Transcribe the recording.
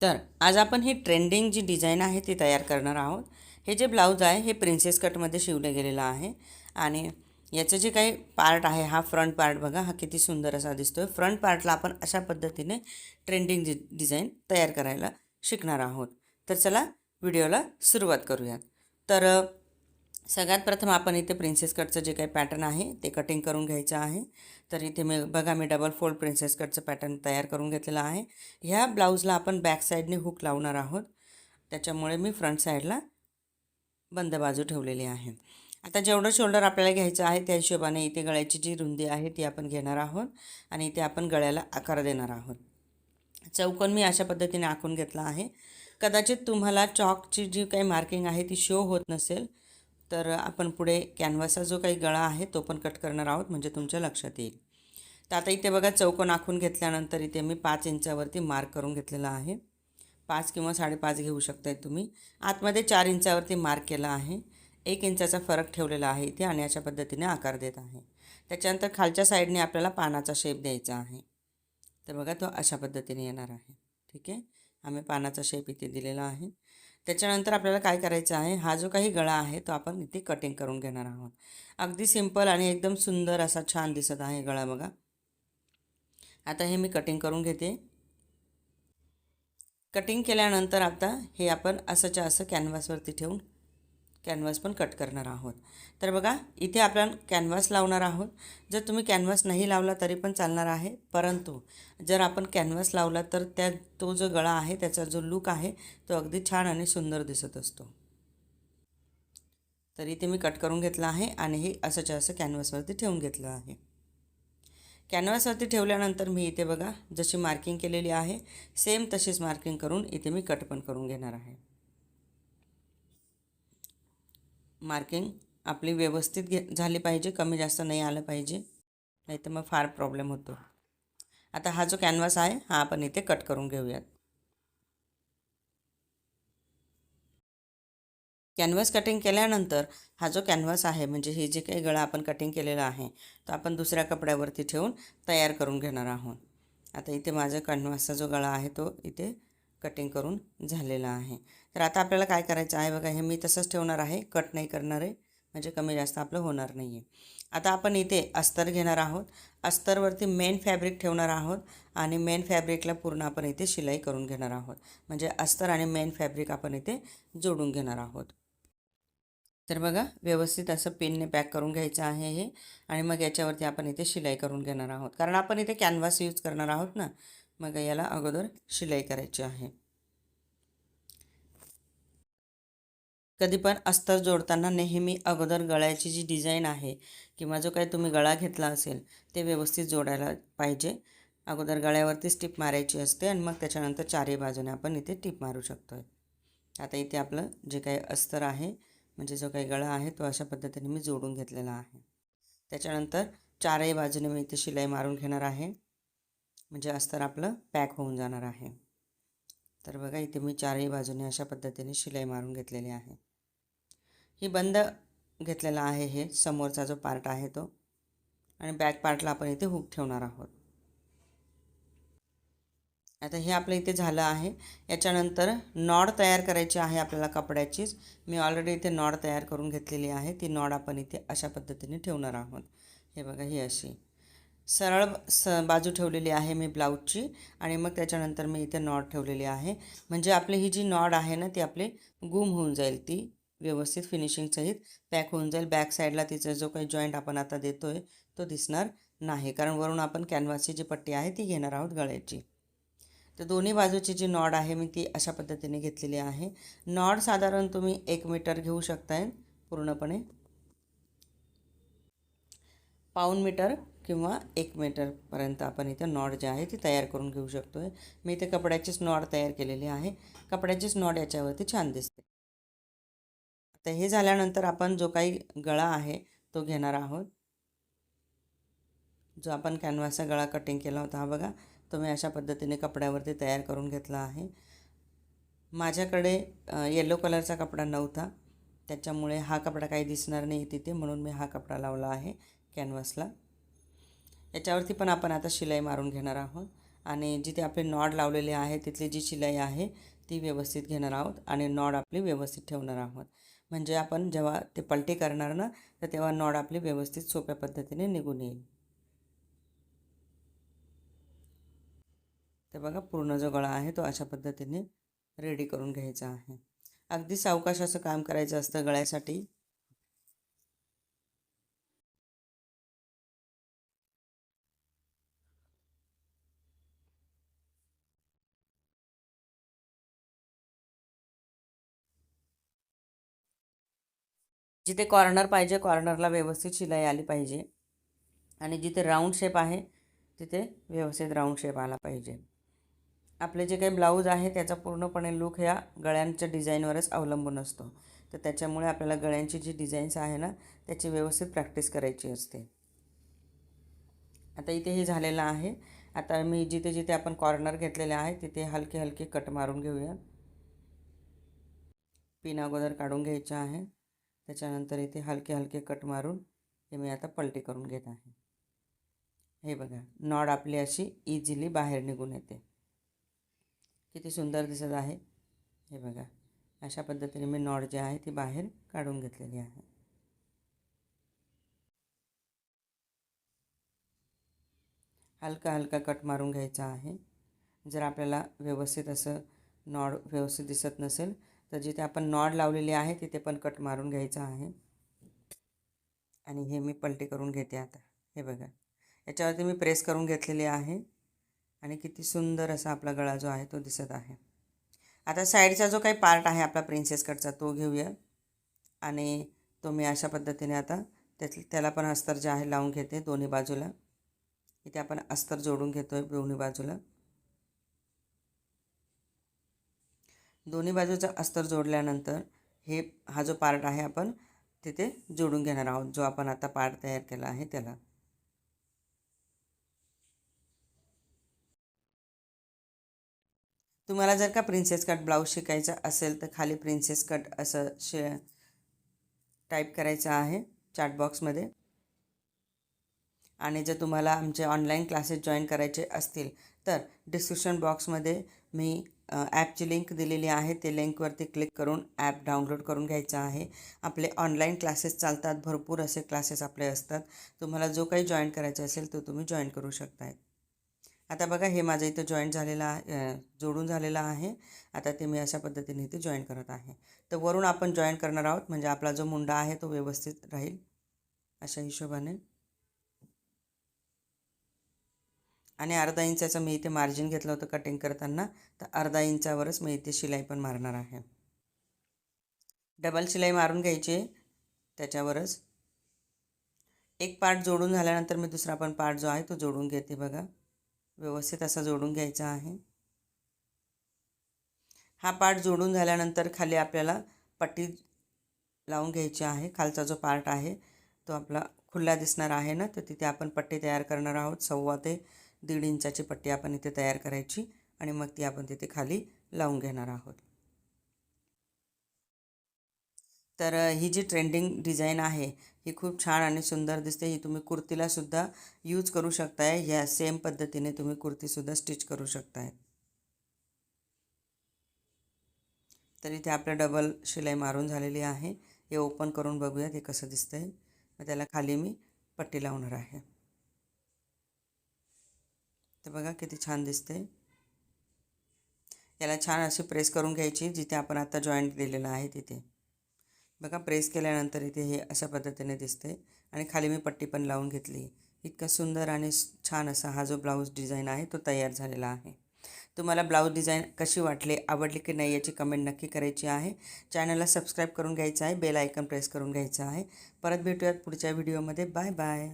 तर आज आपण ही ट्रेंडिंग जी डिझाईन आहे ती तयार करणार आहोत। हे जे ब्लाऊज आहे हे प्रिन्सेस कटमध्ये शिवलं गेलेलं आहे आणि याचं जे काही पार्ट आहे हा फ्रंट पार्ट बघा, हा किती सुंदर असा दिसतोय। फ्रंट पार्टला आपण अशा पद्धतीने ट्रेंडिंग डिझाईन तयार करायला शिकणार आहोत। तर चला व्हिडिओला सुरुवात करूयात। तर सगळ्यात प्रथम आपण इथे प्रिन्सेस कटचं जे काही पॅटर्न आहे ते कटिंग करून घ्यायचं आहे। तर इथे मी डबल फोल्ड प्रिन्सेस कटचं पॅटर्न तयार करून घेतलेलं आहे। ह्या ब्लाऊजला आपण बॅक साईडने हुक लावणार आहोत, त्याच्यामुळे मी फ्रंट साईडला बंद बाजू ठेवलेली आहे। आता जेवढं शोल्डर आपल्याला घ्यायचं आहे त्या हिशोबाने इथे गळ्याची जी रुंदी आहे ती आपण घेणार आहोत आणि इथे आपण गळ्याला आकार देणार आहोत। चौकोन मी अशा पद्धतीने आखून घेतला आहे। कदाचित तुम्हाला चॉकची जी काही मार्किंग आहे ती शो होत नसेल तर आपण पुढे कॅनव्हासचा जो काही गळा आहे तो पण कट करणार आहोत, म्हणजे तुमच्या लक्षात येईल। तर आता इथे बघा, चौकोन आखून घेतल्यानंतर इथे मी 5 इंचावरती मार्क करून घेतलेला आहे। 5 किंवा 5.5 घेऊ शकताय तुम्ही। आतमध्ये 4 इंचावरती मार्क केला आहे। 1 इंचाचा फरक ठेवलेला आहे इथे आणि अशा पद्धतीने आकार देत आहे। त्याच्यानंतर खालच्या साईडने आपल्याला पानाचा शेप द्यायचा आहे। तर बघा तो अशा पद्धतीने येणार आहे। ठीक आहे, आम्ही पानाचा शेप इथे दिलेला आहे। त्याच्यानंतर आपल्याला काय करायचं आहे, हा जो काही गळा आहे तो आपण इथे कटिंग करून घेणार आहोत। अगदी सिंपल आणि एकदम सुंदर असा छान दिसत आहे गळा बघा। आता हे मी कटिंग करून घेते। कटिंग केल्यानंतर आता हे आपण असंच्या असं कॅनव्हासवरती ठेवून कॅनव्हास पण कट करणार आहोत। तर बघा, इथे आपण कॅनव्हास लावणार आहोत। जर तुम्ही कॅनव्हास नाही लावला तरी पण चालणार आहे, परंतु जर आपण कॅनव्हास लावला तर तो जो गळा आहे त्याचा जो लुक आहे तो अगदी छान आणि सुंदर दिसत असतो। तर इथे मी कट करून घेतला आहे आणि हे असंच्या असं कॅनव्हासवरती ठेवून घेतलं आहे। कॅनव्हासवरती ठेवल्यानंतर मी इथे बघा जशी मार्किंग केलेली आहे सेम तशीच मार्किंग करून इथे मी कट पण करून घेणार आहे। मार्किंग आपली व्यवस्थित झाली पाहिजे, कमी जास्त नाही आलं पाहिजे, नाही तर मग फार प्रॉब्लेम होतो। आता हा जो कॅनव्हास आहे हा आपण इथे कट करून घेऊयात। कॅनव्हास कटिंग केल्यानंतर हा जो कॅनव्हास आहे, म्हणजे हे जे काही गळा आपण कटिंग केलेला आहे तो आपण दुसऱ्या कपड्यावरती ठेवून तयार करून घेणार आहोत। आता इथे माझा कॅनव्हासचा जो गळा आहे तो इथे कटिंग करून झालेला आहे। तर आता आपल्याला काय करायचं आहे बघा, हे मी तसंच ठेवणार आहे, कट नाही करणार आहे, म्हणजे कमी जास्त आपलं होणार नाही आहे। आता आपण इथे अस्तर घेणार आहोत। अस्तरवरती मेन फॅब्रिक ठेवणार आहोत आणि मेन फॅब्रिकला पूर्ण आपण इथे शिलाई करून घेणार आहोत, म्हणजे अस्तर आणि मेन फॅब्रिक आपण इथे जोडून घेणार आहोत। तर बघा, व्यवस्थित असं पिनने पॅक करून घ्यायचं आहे हे आणि मग याच्यावरती आपण इथे शिलाई करून घेणार आहोत, कारण आपण इथे कॅनव्हास यूज करणार आहोत ना, मग याला अगोदर शिलाई करायची आहे। कधी पण अस्तर जोडताना नेहमी अगोदर गळ्याची जी डिझाईन आहे किंवा जो काही तुम्ही गळा घेतला असेल ते व्यवस्थित जोडायला पाहिजे। अगोदर गळ्यावरतीच टिप मारायची असते आणि मग त्याच्यानंतर चारही बाजूने आपण इथे टिप मारू शकतो। आता इथे आपलं जे काही अस्तर आहे, म्हणजे जो काही गळा आहे तो अशा पद्धतीने मी जोडून घेतलेला आहे। त्याच्यानंतर चारही बाजूने मी इथे शिलाई मारून घेणार आहे, म्हणजे अस्तर आपलं पॅक होऊन जाणार आहे। तर बघा, इथे मी चारही बाजूने अशा पद्धतीने शिलाई मारून घेतलेली आहे। ही बंद घेतलेला आहे हे समोरचा जो पार्ट आहे तो, आणि बॅक पार्टला आपण इथे हुक ठेवणार आहोत। आता हे आपलं इथे झालं आहे। याच्यानंतर नॉड तयार करायची आहे आपल्याला कपड्याचीच। मी ऑलरेडी इथे नॉड तयार करून घेतलेली आहे। ती नॉड आपण इथे अशा पद्धतीने ठेवणार आहोत। हे बघा, ही अशी सरळ बाजू ठेवलेली आहे मी ब्लाऊजची आणि मग त्याच्यानंतर मी इथे नॉड ठेवलेली आहे, म्हणजे आपली ही जी नॉड आहे ना ती आपली गुम होऊन जाईल, ती व्यवस्थित फिनिशिंगसहित पॅक होऊन जाईल। बॅक साईडला तिचा जो काही जॉईंट आपण आता देतोय तो दिसणार नाही, कारण वरून आपण कॅनव्हासची जी पट्टी आहे ती घेणार आहोत गळ्याची। तर दोन्ही बाजूची जी नॉड आहे मी ती अशा पद्धतीने घेतलेली आहे। नॉड साधारण तुम्ही 1 मीटर घेऊ शकताय, पूर्णपणे पाऊण मीटर किंवा 1 मीटरपर्यंत आपण इथे नॉड जी आहे ती तयार करून घेऊ शकतो आहे। मी इथे कपड्याचीच नॉड तयार केलेली आहे, कपड्याचीच नॉड याच्यावरती छान दिसते। आता हे झाल्यानंतर आपण जो काही गळा आहे तो घेणार आहोत। जो आपण कॅनव्हासचा गळा कटिंग केला होता हा बघा, तो मी अशा पद्धतीने कपड्यावरती तयार करून घेतला आहे। माझ्याकडे येलो कलरचा कपडा नव्हता, त्याच्यामुळे हा कपडा काही दिसणार नाही तिथे, म्हणून मी हा कपडा लावला आहे कॅनव्हासला। याच्यावरती पण आपण आता शिलाई मारून घेणार आहोत आणि जिथे आपले नॉड लावलेले आहे तिथली जी शिलाई आहे ती व्यवस्थित घेणार आहोत आणि नॉड आपली व्यवस्थित ठेवणार आहोत. म्हणजे आपण जेव्हा ते पलटी करणार ना तर तेव्हा नॉड आपली व्यवस्थित सोप्या पद्धतीने निघून येईल. तर बघा पूर्ण जो गळा आहे तो अशा पद्धतीने रेडी करून घ्यायचा आहे. अगदी सावकाश असं काम करायचं असतं गळ्यासाठी. जिथे कॉर्नर पाहिजे कॉर्नरला व्यवस्थित शिलाई आली पाहिजे आणि जिथे राऊंड शेप आहे तिथे व्यवस्थित राऊंड शेप आला पाहिजे. आपले जे काही ब्लाऊज आहे त्याचा पूर्णपणे लूक ह्या गळ्यांच्या डिझाईनवरच अवलंबून असतो. तर त्याच्यामुळे आपल्याला गळ्यांची जी डिझाईन्स आहे ना त्याची व्यवस्थित प्रॅक्टिस करायची असते. आता इथे हे झालेलं आहे. आता मी जिथे जिथे आपण कॉर्नर घेतलेले आहे तिथे हलके हलके कट मारून घेऊया. पिन अगोदर काढून घ्यायचं आहे. त्याच्यानंतर इथे हलके हलके कट मारून हे मी आता पलटी करून घेत आहे. हे बघा नॉड आपली अशी इझिली बाहेर निघून येते. किती सुंदर दिसत आहे. हे बघा अशा पद्धतीने मी नॉड जे आहे ती बाहेर काढून घेतलेली आहे. हलका हलका कट मारून घ्यायचा आहे. जर आपल्याला व्यवस्थित असं नॉड व्यवस्थित दिसत नसेल तर जिथे आपण नॉड लावलेली आहे तिथे पण कट मारून घ्यायचा आहे. आणि हे मी पलटी करून घेते आता. हे बघा याच्यावरती मी प्रेस करून घेतलेली आहे आणि किती सुंदर असा आपला गळा जो आहे तो दिसत आहे. आता साईडचा जो काही पार्ट आहे आपला प्रिन्सेस कटचा तो घेऊया आणि तो मी अशा पद्धतीने आता त्याला पण अस्तर जे आहे लावून घेते दोन्ही बाजूला. इथे आपण अस्तर जोडून घेतो आहे दोन्ही बाजूला. दोन्ही बाजूचा अस्तर जोडल्यानंतर हा जो पार्ट आहे आपण तिथे जोडून घेणार आहोत, जो आपण आता पार्ट तयार केला आहे त्याला. तुम्हाला जर का प्रिन्सेस कट ब्लाऊज शिकायचा असेल तर खाली प्रिन्सेस कट असं टाईप करायचं आहे चॅट बॉक्समध्ये. आणि जर तुम्हाला आमचे ऑनलाईन क्लासेस जॉईन करायचे असतील तर डिस्क्रिप्शन बॉक्समध्ये मी ॲपची लिंक दिलेली आहे. ते लिंकवरती क्लिक करून ॲप डाउनलोड करून घ्यायचं आहे. आपले ऑनलाईन क्लासेस चालतात, भरपूर असे क्लासेस आपले असतात. तुम्हाला जो काही जॉईन करायचा असेल तो तुम्ही जॉईन करू शकताय. आता बघा हे माझं इथं जॉईन झालेलं आहे, जोडून झालेलं आहे. आता ते मी अशा पद्धतीने इथे जॉईन करत आहे. तर वरून आपण जॉईन करणार आहोत म्हणजे आपला जो मुंडा आहे तो व्यवस्थित राहील अशा हिशोबाने. आणि अर्धा इंचाचं मी इथे मार्जिन घेतलं होतं कटिंग करताना, तर अर्धा इंचावरच मी इथे शिलाई पण मारणार आहे. डबल शिलाई मारून घ्यायची त्याच्यावरच. एक पार्ट जोडून झाल्यानंतर मी दुसरा पण पार्ट जो आहे तो जोडून घेते. बघा व्यवस्थित असा जोडून घ्यायचा आहे. हा पार्ट जोडून झाल्यानंतर खाली आपल्याला पट्टी लावून घ्यायची आहे. खालचा जो पार्ट आहे तो आपला खुला दिसणार आहे ना, तर तिथे आपण पट्टी तयार करणार आहोत. 1.25 ते 1.5 इंचाची पट्टी आपण इथे तयार करायची आणि मग ती आपण तिथे खाली लावून घेणार आहोत. तर ही जी ट्रेंडिंग डिझाईन आहे ही खूप छान आणि सुंदर दिसते. ही तुम्ही कुर्तीलासुद्धा यूज करू शकताय. ह्या सेम पद्धतीने तुम्ही कुर्तीसुद्धा स्टिच करू शकताय. तर इथे आपलं डबल शिलाई मारून झालेली आहे. हे ओपन करून बघूया ते कसं दिसतंय. मग त्याला खाली मी पट्टी लावणार आहे. तर बघा किती छान दिसते. याला छान अशी प्रेस करून घ्यायची जिथे आपण आता जॉईंट दिलेला आहे तिथे. बघा प्रेस केल्यानंतर इथे हे अशा पद्धतीने दिसते आणि खाली मी पट्टी पण लावून घेतली. इतका सुंदर आणि छान असा हा जो ब्लाऊज डिझाईन आहे तो तयार झालेला आहे. तुम्हाला ब्लाऊज डिझाईन कशी वाटली, आवडली की नाही याची कमेंट नक्की करायची आहे. चॅनलला सबस्क्राईब करून घ्यायचं आहे, बेल आयकॉन प्रेस करून घ्यायचं आहे. परत भेटूयात पुढच्या व्हिडिओमध्ये. Bye bye.